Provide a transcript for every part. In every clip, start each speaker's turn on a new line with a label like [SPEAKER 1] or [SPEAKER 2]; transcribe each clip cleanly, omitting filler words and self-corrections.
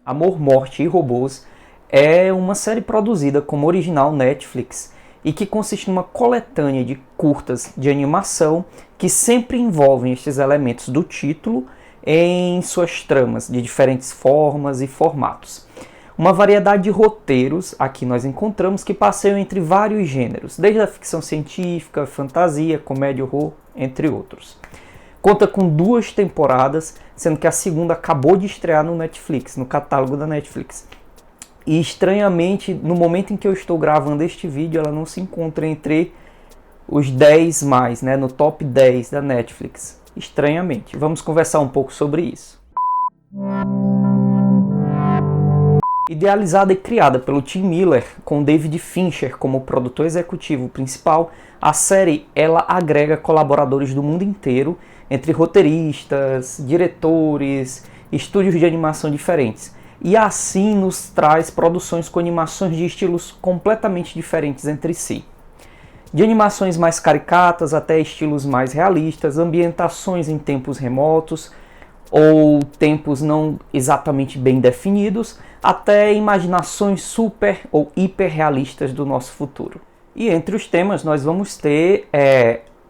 [SPEAKER 1] Amor, Morte e Robôs é uma série produzida como original Netflix e que consiste numa coletânea de curtas de animação que sempre envolvem estes elementos do título em suas tramas de diferentes formas e formatos. Uma variedade de roteiros aqui nós encontramos que passeiam entre vários gêneros, desde a ficção científica, fantasia, comédia, horror, entre outros. Conta com 2 temporadas, sendo que a segunda acabou de estrear no Netflix, no catálogo da Netflix. E estranhamente, no momento em que eu estou gravando este vídeo, ela não se encontra entre os 10 mais, né, no top 10 da Netflix. Estranhamente. Vamos conversar um pouco sobre isso. Idealizada e criada pelo Tim Miller, com David Fincher como produtor executivo principal, a série ela agrega colaboradores do mundo inteiro, entre roteiristas, diretores, estúdios de animação diferentes. E assim nos traz produções com animações de estilos completamente diferentes entre si. De animações mais caricatas até estilos mais realistas, ambientações em tempos remotos ou tempos não exatamente bem definidos, até imaginações super ou hiper realistas do nosso futuro. E entre os temas nós vamos ter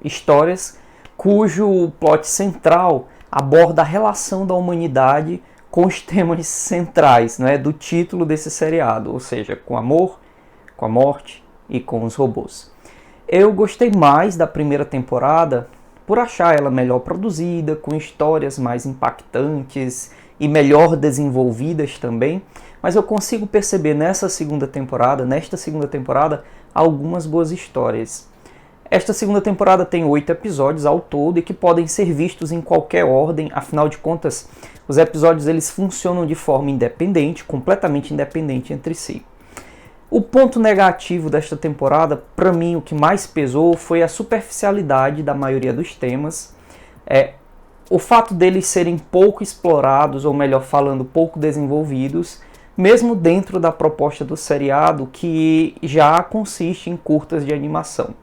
[SPEAKER 1] histórias cujo plot central aborda a relação da humanidade com os temas centrais, né, do título desse seriado, ou seja, com o amor, com a morte e com os robôs. Eu gostei mais da primeira temporada por achar ela melhor produzida, com histórias mais impactantes e melhor desenvolvidas também, mas eu consigo perceber nesta segunda temporada, algumas boas histórias. Esta segunda temporada tem 8 episódios ao todo e que podem ser vistos em qualquer ordem, afinal de contas, os episódios eles funcionam de forma independente, completamente independente entre si. O ponto negativo desta temporada, para mim, o que mais pesou foi a superficialidade da maioria dos temas, o fato deles serem pouco explorados, ou melhor falando, pouco desenvolvidos, mesmo dentro da proposta do seriado, que já consiste em curtas de animação.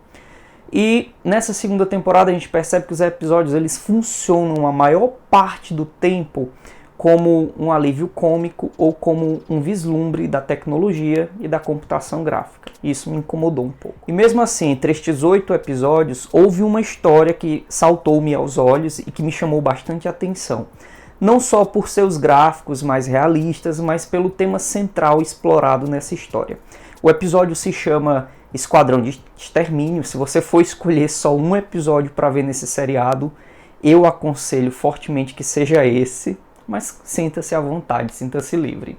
[SPEAKER 1] E nessa segunda temporada a gente percebe que os episódios eles funcionam a maior parte do tempo como um alívio cômico ou como um vislumbre da tecnologia e da computação gráfica. Isso me incomodou um pouco. E mesmo assim, entre estes 8 episódios, houve uma história que saltou-me aos olhos e que me chamou bastante atenção. Não só por seus gráficos mais realistas, mas pelo tema central explorado nessa história. O episódio se chama Esquadrão de Extermínio. Se você for escolher só um episódio para ver nesse seriado, eu aconselho fortemente que seja esse, mas sinta-se à vontade, sinta-se livre.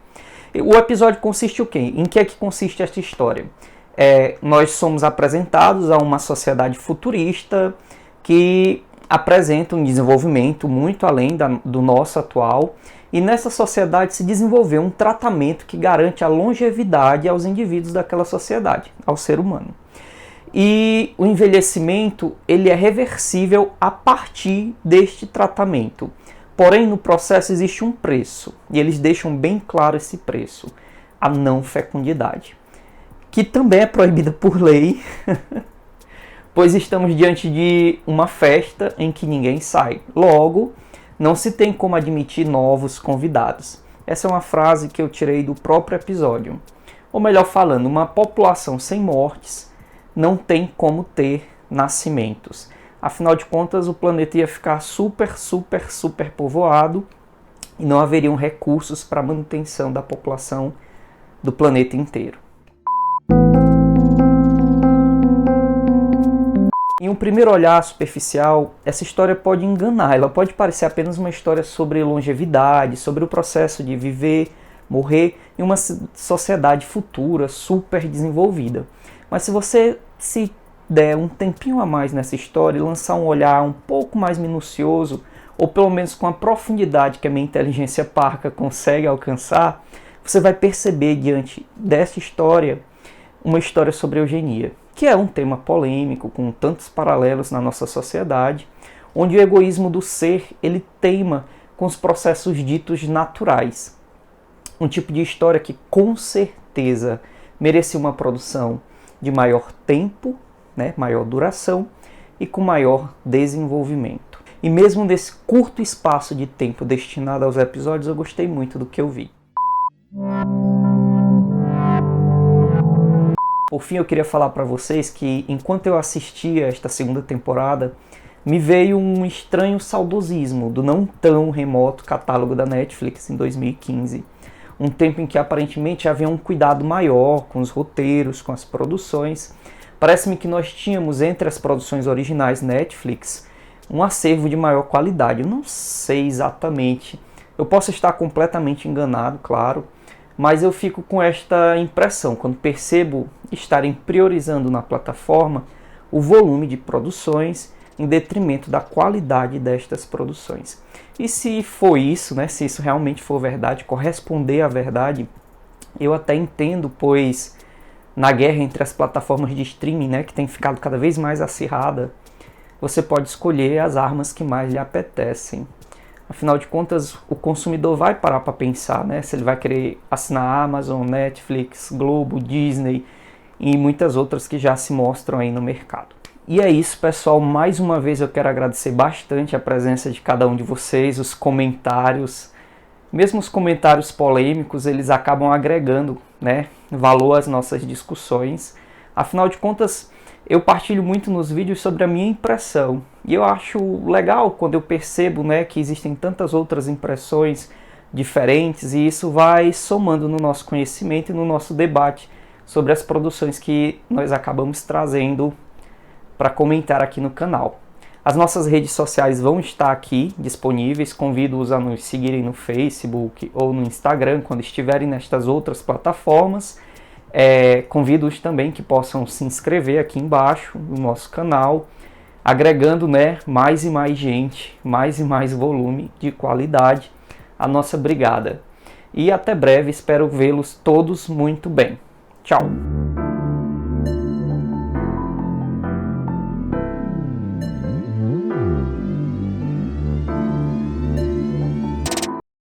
[SPEAKER 1] O episódio consiste o quê? Em que é que consiste esta história? Nós somos apresentados a uma sociedade futurista que apresenta um desenvolvimento muito além do nosso atual, e nessa sociedade se desenvolveu um tratamento que garante a longevidade aos indivíduos daquela sociedade, ao ser humano. E o envelhecimento ele é reversível a partir deste tratamento. Porém, no processo existe um preço, e eles deixam bem claro esse preço, a não fecundidade, que também é proibida por lei, pois estamos diante de uma festa em que ninguém sai. Logo, não se tem como admitir novos convidados. Essa é uma frase que eu tirei do próprio episódio. Ou melhor falando, uma população sem mortes não tem como ter nascimentos. Afinal de contas, o planeta ia ficar super povoado e não haveriam recursos para a manutenção da população do planeta inteiro. Em um primeiro olhar superficial, essa história pode enganar, ela pode parecer apenas uma história sobre longevidade, sobre o processo de viver, morrer em uma sociedade futura, super desenvolvida. Mas se você se der um tempinho a mais nessa história e lançar um olhar um pouco mais minucioso, ou pelo menos com a profundidade que a minha inteligência parca consegue alcançar, você vai perceber diante dessa história uma história sobre eugenia, que é um tema polêmico, com tantos paralelos na nossa sociedade, onde o egoísmo do ser, ele teima com os processos ditos naturais. Um tipo de história que, com certeza, merecia uma produção de maior tempo, né, maior duração e com maior desenvolvimento. E mesmo nesse curto espaço de tempo destinado aos episódios, eu gostei muito do que eu vi. Por fim, eu queria falar para vocês que enquanto eu assistia esta segunda temporada, me veio um estranho saudosismo do não tão remoto catálogo da Netflix em 2015. Um tempo em que aparentemente havia um cuidado maior com os roteiros, com as produções. Parece-me que nós tínhamos entre as produções originais Netflix um acervo de maior qualidade. Eu não sei exatamente, eu posso estar completamente enganado, claro, mas eu fico com esta impressão quando percebo estarem priorizando na plataforma o volume de produções em detrimento da qualidade destas produções. E se for isso, né, se isso realmente for verdade, corresponder à verdade, eu até entendo, pois na guerra entre as plataformas de streaming, né, que tem ficado cada vez mais acirrada, você pode escolher as armas que mais lhe apetecem. Afinal de contas, o consumidor vai parar para pensar, né, se ele vai querer assinar Amazon, Netflix, Globo, Disney e muitas outras que já se mostram aí no mercado. E é isso, pessoal. Mais uma vez eu quero agradecer bastante a presença de cada um de vocês, os comentários. Mesmo os comentários polêmicos, eles acabam agregando, né, valor às nossas discussões. Afinal de contas, eu partilho muito nos vídeos sobre a minha impressão. E eu acho legal quando eu percebo, né, que existem tantas outras impressões diferentes e isso vai somando no nosso conhecimento e no nosso debate sobre as produções que nós acabamos trazendo para comentar aqui no canal. As nossas redes sociais vão estar aqui disponíveis, convido-os a nos seguirem no Facebook ou no Instagram quando estiverem nestas outras plataformas. Convido-os também que possam se inscrever aqui embaixo no nosso canal, agregando, né, mais e mais gente, mais e mais volume de qualidade à nossa brigada. E até breve, espero vê-los todos muito bem. Tchau!